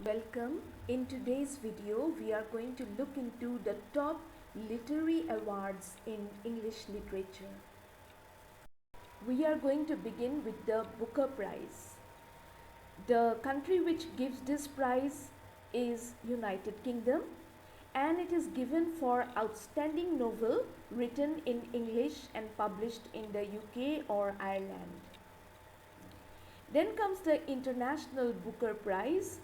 Welcome. In today's video, we are going to look into the top literary awards in English literature. We are going to begin with the Booker Prize. The country which gives this prize is United Kingdom, and it is given for outstanding novel written in English and published in the UK or Ireland. Then comes the International Booker Prize.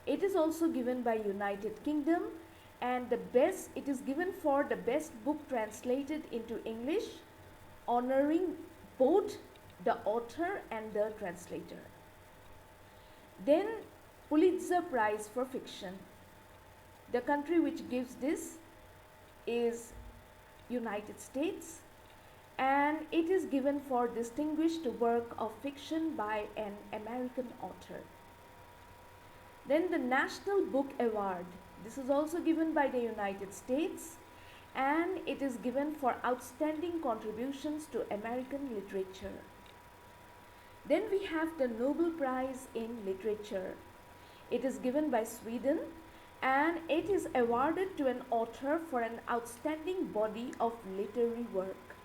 It is also given by United Kingdom, and it is given for the best book translated into English, honoring both the author and the translator. Then Pulitzer Prize for fiction. The country which gives this is United States, and it is given for distinguished work of fiction by an American author. Then the National Book Award. This is also given by the United States, and it is given for outstanding contributions to American literature. Then we have the Nobel Prize in Literature. It is given by Sweden, and it is awarded to an author for an outstanding body of literary work.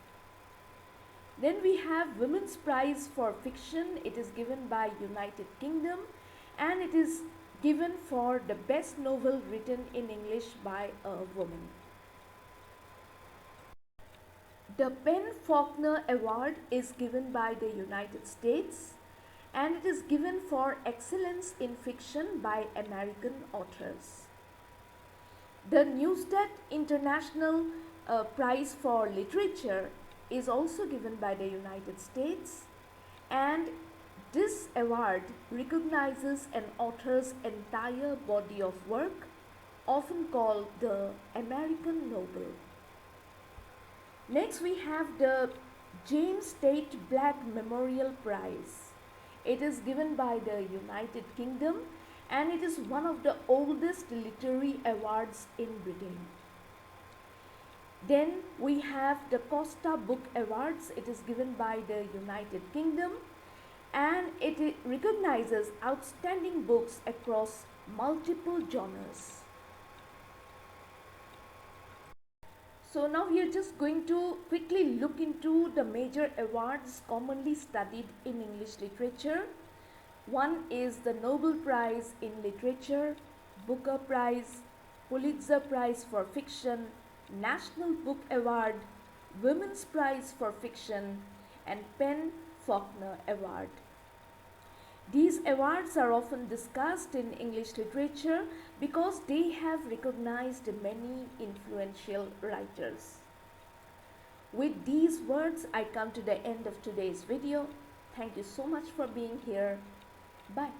Then we have Women's Prize for Fiction. It is given by United Kingdom, and it is given for the best novel written in English by a woman. The Faulkner Award is given by the United States, and it is given for excellence in fiction by American authors. The Neustadt International Prize for Literature is also given by the United States, and this award recognizes an author's entire body of work, often called the American Nobel. Next, we have the James Tait Black Memorial Prize. It is given by the United Kingdom, and it is one of the oldest literary awards in Britain. Then we have the Costa Book Awards. It is given by the United Kingdom, and it recognizes outstanding books across multiple genres. So now we are just going to quickly look into the major awards commonly studied in English literature. One is the Nobel Prize in Literature, Booker Prize, Pulitzer Prize for Fiction, National Book Award, Women's Prize for Fiction, and Faulkner Award. These awards are often discussed in English literature because they have recognized many influential writers. With these words, I come to the end of today's video. Thank you so much for being here. Bye.